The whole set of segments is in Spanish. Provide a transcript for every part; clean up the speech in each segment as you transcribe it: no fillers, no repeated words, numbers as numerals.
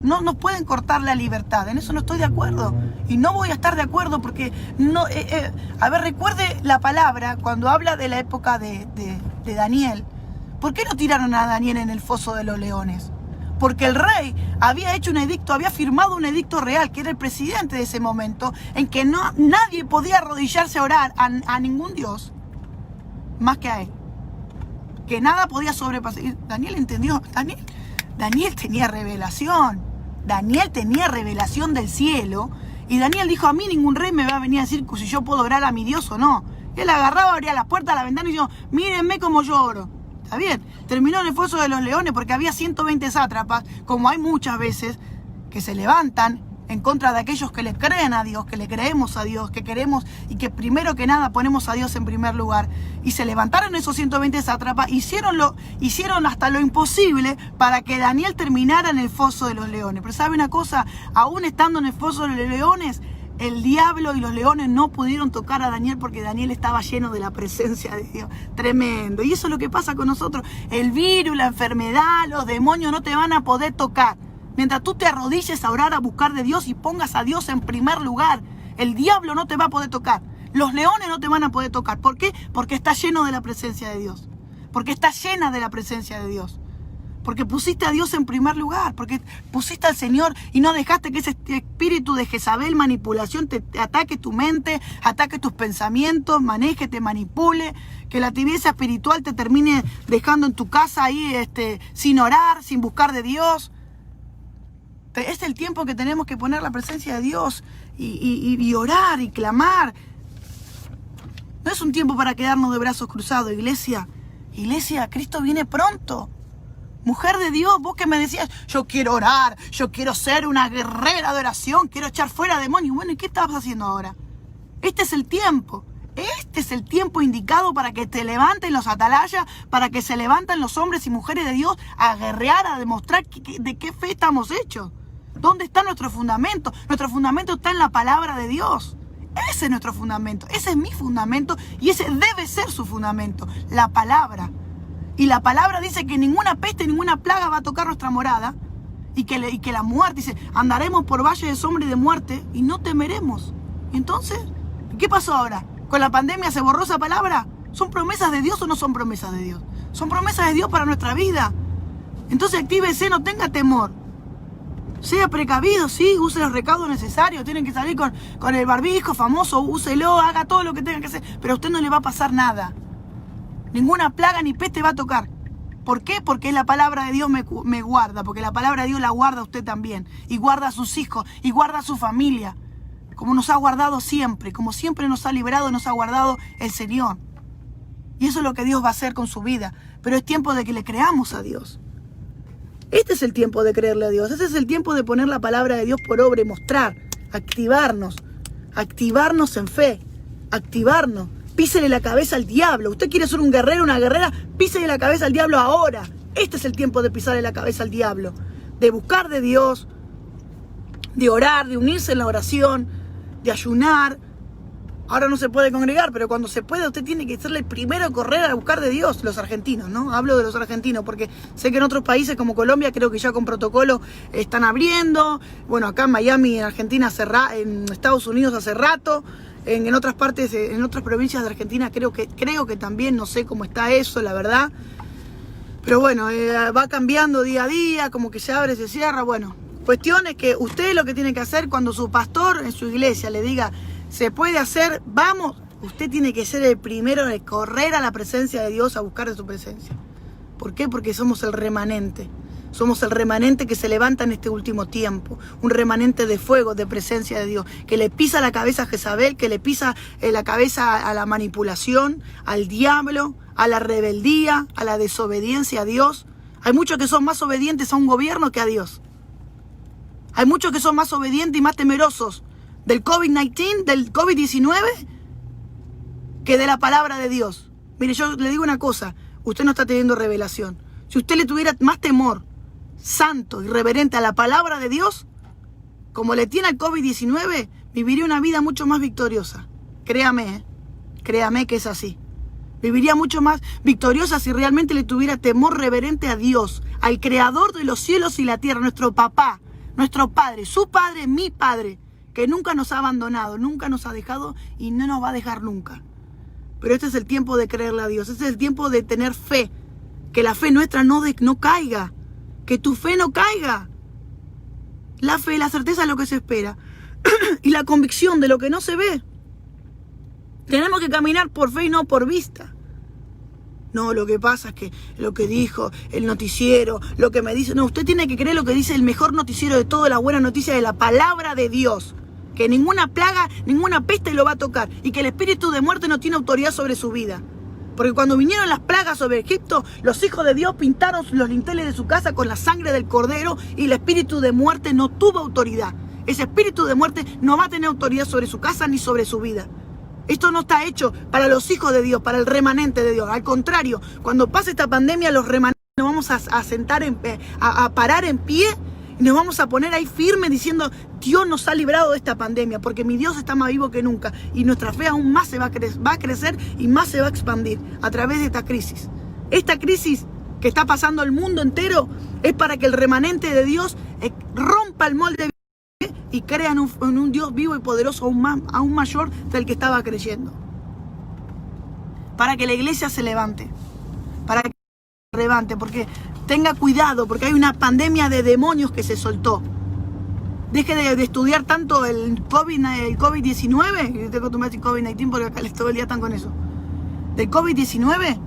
No nos pueden cortar la libertad, en eso no estoy de acuerdo. Y no voy a estar de acuerdo porque no... a ver, recuerde la palabra cuando habla de la época de Daniel. ¿Por qué no tiraron a Daniel en el foso de los leones? Porque el rey había hecho un edicto, había firmado un edicto real, que era el presidente de ese momento, en que nadie podía arrodillarse a orar a ningún dios más que a él. Que nada podía sobrepasar. Daniel entendió, Daniel tenía revelación. Daniel tenía revelación del cielo. Y Daniel dijo, a mí ningún rey me va a venir a decir si yo puedo orar a mi Dios o no. Él agarraba, abría las puertas, la ventana y dijo, mírenme como yo oro. Está bien, terminó en el foso de los leones porque había 120 sátrapas, como hay muchas veces, que se levantan en contra de aquellos que le creen a Dios, que le creemos a Dios, que queremos y que primero que nada ponemos a Dios en primer lugar. Y se levantaron esos 120 sátrapas, hicieron hasta lo imposible para que Daniel terminara en el foso de los leones. Pero ¿sabe una cosa? Aún estando en el foso de los leones, el diablo y los leones no pudieron tocar a Daniel porque Daniel estaba lleno de la presencia de Dios. Tremendo. Y eso es lo que pasa con nosotros. El virus, la enfermedad, los demonios no te van a poder tocar. Mientras tú te arrodilles a orar, a buscar de Dios y pongas a Dios en primer lugar, el diablo no te va a poder tocar. Los leones no te van a poder tocar. ¿Por qué? Porque está lleno de la presencia de Dios. Porque está llena de la presencia de Dios. Porque pusiste a Dios en primer lugar. Porque pusiste al Señor y no dejaste que ese espíritu de Jezabel, manipulación, te ataque tu mente, ataque tus pensamientos, maneje, te manipule. Que la tibieza espiritual te termine dejando en tu casa ahí sin orar, sin buscar de Dios. Es el tiempo que tenemos que poner la presencia de Dios y orar y clamar. No es un tiempo para quedarnos de brazos cruzados, iglesia. Iglesia, Cristo viene pronto. Mujer de Dios, vos que me decías, yo quiero orar, yo quiero ser una guerrera de oración, quiero echar fuera demonios. Bueno, ¿y qué estabas haciendo ahora? Este es el tiempo. Este es el tiempo indicado para que te levanten los atalayas, para que se levanten los hombres y mujeres de Dios a guerrear, a demostrar de qué fe estamos hechos. ¿Dónde está nuestro fundamento? Nuestro fundamento está en la palabra de Dios. Ese es nuestro fundamento, ese es mi fundamento y ese debe ser su fundamento, la palabra. Y la palabra dice que ninguna peste, ninguna plaga va a tocar nuestra morada y que la muerte, dice, andaremos por valle de sombra y de muerte y no temeremos. Entonces, ¿qué pasó ahora? ¿Con la pandemia se borró esa palabra? ¿Son promesas de Dios o no son promesas de Dios? Son promesas de Dios para nuestra vida. Entonces actívese, no tenga temor. Sea precavido, sí, use los recaudos necesarios. Tienen que salir con el barbijo famoso, úselo, haga todo lo que tenga que hacer. Pero a usted no le va a pasar nada. Ninguna plaga ni peste va a tocar. ¿Por qué? Porque la palabra de Dios me guarda. Porque la palabra de Dios la guarda a usted también. Y guarda a sus hijos, y guarda a su familia. Como nos ha guardado siempre, como siempre nos ha librado, nos ha guardado el Señor. Y eso es lo que Dios va a hacer con su vida. Pero es tiempo de que le creamos a Dios. Este es el tiempo de creerle a Dios. Este es el tiempo de poner la palabra de Dios por obra y mostrar. Activarnos en fe. Activarnos. Písele la cabeza al diablo. Usted quiere ser un guerrero, una guerrera, písele la cabeza al diablo ahora. Este es el tiempo de pisarle la cabeza al diablo. De buscar de Dios, de orar, de unirse en la oración, de ayunar. Ahora no se puede congregar, pero cuando se puede usted tiene que ser el primero a correr a buscar de Dios. Los argentinos, ¿no? Hablo de los argentinos porque sé que en otros países como Colombia creo que ya con protocolo están abriendo. Bueno, acá en Miami, en Argentina, en Estados Unidos hace rato. En otras partes, en otras provincias de Argentina creo que también, no sé cómo está eso, la verdad. Pero bueno, va cambiando día a día, como que se abre, se cierra, bueno. Cuestión es que usted lo que tiene que hacer cuando su pastor en su iglesia le diga, se puede hacer, vamos, usted tiene que ser el primero de correr a la presencia de Dios, a buscar de su presencia. ¿Por qué? Porque somos el remanente. Somos el remanente que se levanta en este último tiempo. Un remanente de fuego, de presencia de Dios. Que le pisa la cabeza a Jezabel, que le pisa la cabeza a la manipulación, al diablo, a la rebeldía, a la desobediencia a Dios. Hay muchos que son más obedientes a un gobierno que a Dios. Hay muchos que son más obedientes y más temerosos del COVID-19, del COVID-19, que de la palabra de Dios. Mire, yo le digo una cosa, usted no está teniendo revelación. Si usted le tuviera más temor, santo y reverente a la palabra de Dios, como le tiene al COVID-19, viviría una vida mucho más victoriosa. Créame, créame que es así. Viviría mucho más victoriosa si realmente le tuviera temor reverente a Dios, al creador de los cielos y la tierra, nuestro papá, nuestro Padre, su Padre, mi Padre, que nunca nos ha abandonado, nunca nos ha dejado y no nos va a dejar nunca. Pero este es el tiempo de creerle a Dios, este es el tiempo de tener fe, que la fe nuestra no caiga, que tu fe no caiga. La fe, la certeza es lo que se espera y la convicción de lo que no se ve. Tenemos que caminar por fe y no por vista. No, lo que pasa es que lo que dijo el noticiero, lo que me dice... No, usted tiene que creer lo que dice el mejor noticiero de toda la buena noticia de la palabra de Dios. Que ninguna plaga, ninguna peste lo va a tocar. Y que el espíritu de muerte no tiene autoridad sobre su vida. Porque cuando vinieron las plagas sobre Egipto, los hijos de Dios pintaron los linteles de su casa con la sangre del cordero y el espíritu de muerte no tuvo autoridad. Ese espíritu de muerte no va a tener autoridad sobre su casa ni sobre su vida. Esto no está hecho para los hijos de Dios, para el remanente de Dios. Al contrario, cuando pase esta pandemia, los remanentes nos vamos a sentar, a parar en pie y nos vamos a poner ahí firmes diciendo: Dios nos ha librado de esta pandemia, porque mi Dios está más vivo que nunca y nuestra fe aún más va a crecer y más se va a expandir a través de esta crisis. Esta crisis que está pasando el mundo entero es para que el remanente de Dios rompa el molde y crean en un Dios vivo y poderoso aún mayor del que estaba creyendo. Para que la iglesia se levante. Para que se levante. Porque tenga cuidado. Porque hay una pandemia de demonios que se soltó. Deje de estudiar tanto el COVID-19. Yo tengo que decir COVID-19 porque acá todo el día están con eso. Del COVID-19.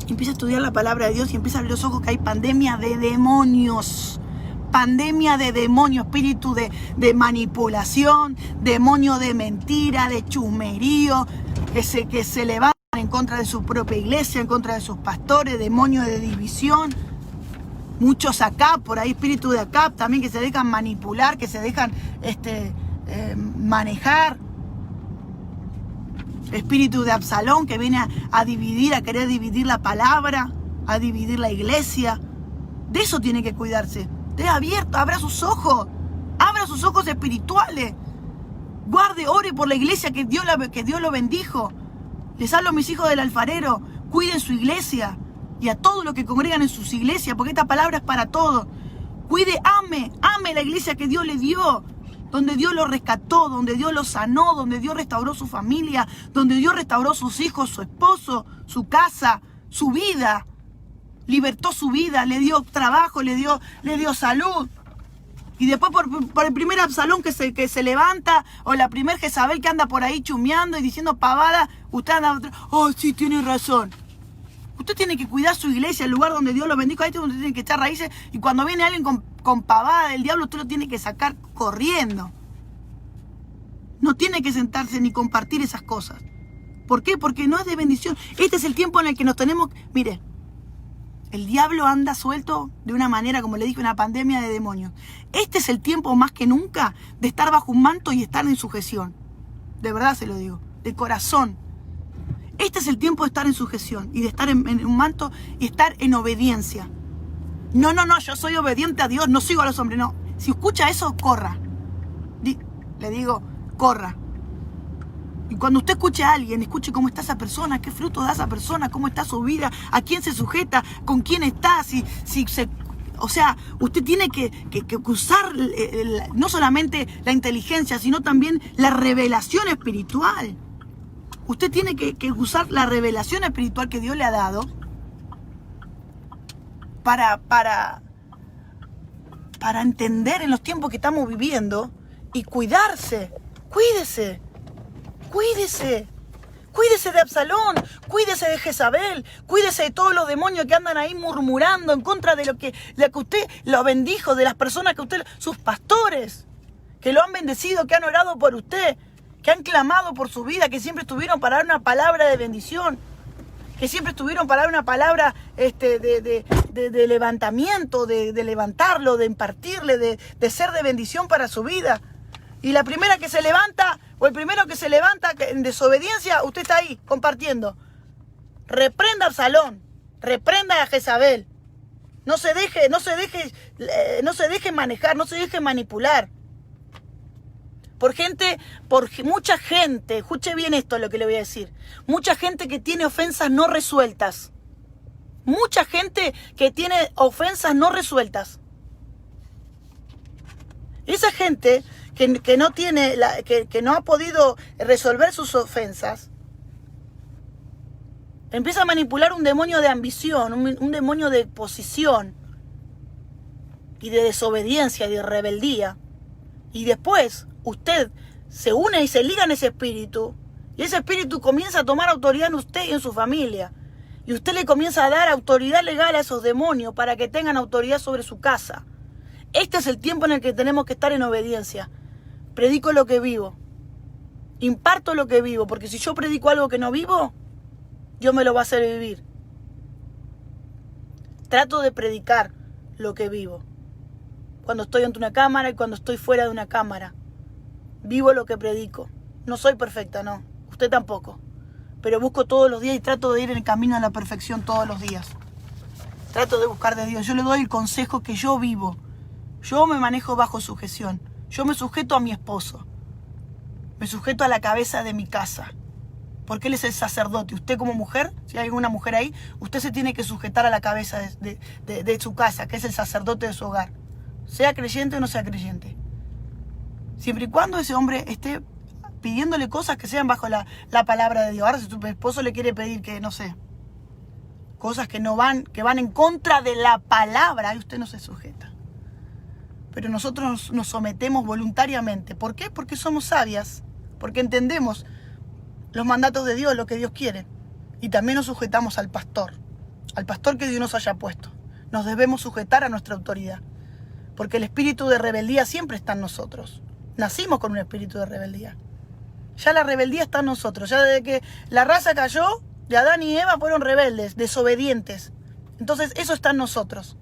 Empieza a estudiar la palabra de Dios y empieza a abrir los ojos que hay pandemia de demonios. Pandemia de demonios, espíritu de manipulación, demonio de mentira, de chusmerío, que se levantan en contra de su propia iglesia, en contra de sus pastores, demonio de división. Muchos acá, por ahí espíritu de acá también que se dejan manipular, que se dejan manejar. Espíritu de Absalón que viene a dividir, a querer dividir la palabra, a dividir la iglesia. De eso tiene que cuidarse. Esté abierto, abra sus ojos espirituales. Guarde, ore por la iglesia que Dios lo bendijo. Les hablo a mis hijos del alfarero, cuiden su iglesia y a todos los que congregan en sus iglesias, porque esta palabra es para todos. Cuide, ame la iglesia que Dios le dio, donde Dios lo rescató, donde Dios lo sanó, donde Dios restauró su familia, donde Dios restauró sus hijos, su esposo, su casa, su vida. Libertó su vida, le dio trabajo, le dio salud. Y después por el primer Absalón que se levanta, o la primer Jezabel que anda por ahí chumeando y diciendo pavada, usted anda, oh sí, tiene razón. Usted tiene que cuidar su iglesia, el lugar donde Dios lo bendijo, ahí es donde tiene que echar raíces, y cuando viene alguien con pavada del diablo, usted lo tiene que sacar corriendo. No tiene que sentarse ni compartir esas cosas. ¿Por qué? Porque no es de bendición. Este es el tiempo en el que nos tenemos... Mire, el diablo anda suelto de una manera, como le dije, una pandemia de demonios. Este es el tiempo más que nunca de estar bajo un manto y estar en sujeción. De verdad se lo digo, de corazón. Este es el tiempo de estar en sujeción y de estar en un manto y estar en obediencia. No, yo soy obediente a Dios, no sigo a los hombres, no. Si escucha eso, corra. Le digo, corra. Y cuando usted escuche a alguien, escuche cómo está esa persona, qué fruto da esa persona, cómo está su vida, a quién se sujeta, con quién está, o sea, usted tiene que usar no solamente la inteligencia, sino también la revelación espiritual. Usted tiene que usar la revelación espiritual que Dios le ha dado para entender en los tiempos que estamos viviendo y cuidarse. Cuídese de Absalón, cuídese de Jezabel, cuídese de todos los demonios que andan ahí murmurando en contra de lo que usted lo bendijo, de las personas que usted, sus pastores, que lo han bendecido, que han orado por usted, que han clamado por su vida, que siempre estuvieron para dar una palabra de bendición, que siempre estuvieron para dar una palabra de levantamiento, de levantarlo, de impartirle, de ser de bendición para su vida. Y la primera que se levanta, o el primero que se levanta en desobediencia, usted está ahí compartiendo. Reprenda a Absalón, reprenda a Jezabel. No se deje manejar, no se deje manipular. Por mucha gente, escuche bien esto lo que le voy a decir. Mucha gente que tiene ofensas no resueltas. Mucha gente que tiene ofensas no resueltas. Esa gente que no tiene, que no ha podido resolver sus ofensas, empieza a manipular un demonio de ambición, un demonio de posición y de desobediencia y de rebeldía. Y después usted se une y se liga en ese espíritu, y ese espíritu comienza a tomar autoridad en usted y en su familia. Y usted le comienza a dar autoridad legal a esos demonios para que tengan autoridad sobre su casa. Este es el tiempo en el que tenemos que estar en obediencia. Predico lo que vivo. Imparto lo que vivo, porque si yo predico algo que no vivo, Dios me lo va a hacer vivir. Trato de predicar lo que vivo. Cuando estoy ante una cámara y cuando estoy fuera de una cámara. Vivo lo que predico. No soy perfecta, no. Usted tampoco. Pero busco todos los días y trato de ir en el camino a la perfección todos los días. Trato de buscar de Dios. Yo le doy el consejo que yo vivo. Yo me manejo bajo sujeción. Yo me sujeto a mi esposo. Me sujeto a la cabeza de mi casa. Porque él es el sacerdote. Usted como mujer, si hay alguna mujer ahí, usted se tiene que sujetar a la cabeza de su casa, que es el sacerdote de su hogar. Sea creyente o no sea creyente. Siempre y cuando ese hombre esté pidiéndole cosas que sean bajo la palabra de Dios. Ahora si su esposo le quiere pedir que, no sé, cosas que van en contra de la palabra, y usted no se sujeta. Pero nosotros nos sometemos voluntariamente. ¿Por qué? Porque somos sabias, porque entendemos los mandatos de Dios, lo que Dios quiere. Y también nos sujetamos al pastor que Dios nos haya puesto. Nos debemos sujetar a nuestra autoridad, porque el espíritu de rebeldía siempre está en nosotros. Nacimos con un espíritu de rebeldía. Ya la rebeldía está en nosotros. Ya desde que la raza cayó, de Adán y Eva fueron rebeldes, desobedientes. Entonces eso está en nosotros.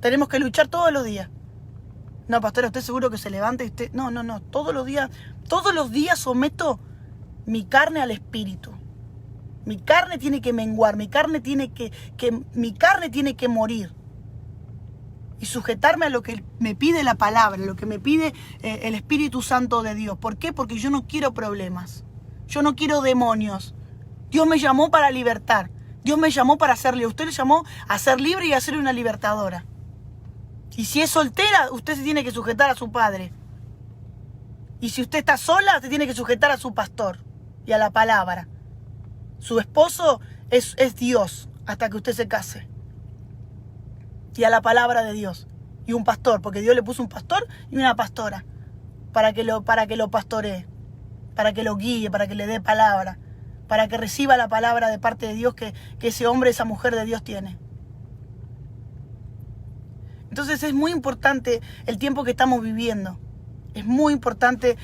Tenemos que luchar todos los días. No, pastora, ¿usted seguro que se levanta y usted...? No. Todos los días someto mi carne al espíritu. Mi carne tiene que menguar, mi carne tiene que morir. Y sujetarme a lo que me pide la palabra, lo que me pide el Espíritu Santo de Dios. ¿Por qué? Porque yo no quiero problemas. Yo no quiero demonios. Dios me llamó para libertar. Dios me llamó para ser libre. Usted le llamó a ser libre y a ser una libertadora. Y si es soltera, usted se tiene que sujetar a su padre. Y si usted está sola, se tiene que sujetar a su pastor y a la palabra. Su esposo es Dios hasta que usted se case. Y a la palabra de Dios. Y un pastor, porque Dios le puso un pastor y una pastora para que lo pastoree, para que lo guíe, para que le dé palabra, para que reciba la palabra de parte de Dios que ese hombre, esa mujer de Dios tiene. Entonces es muy importante el tiempo que estamos viviendo. Es muy importante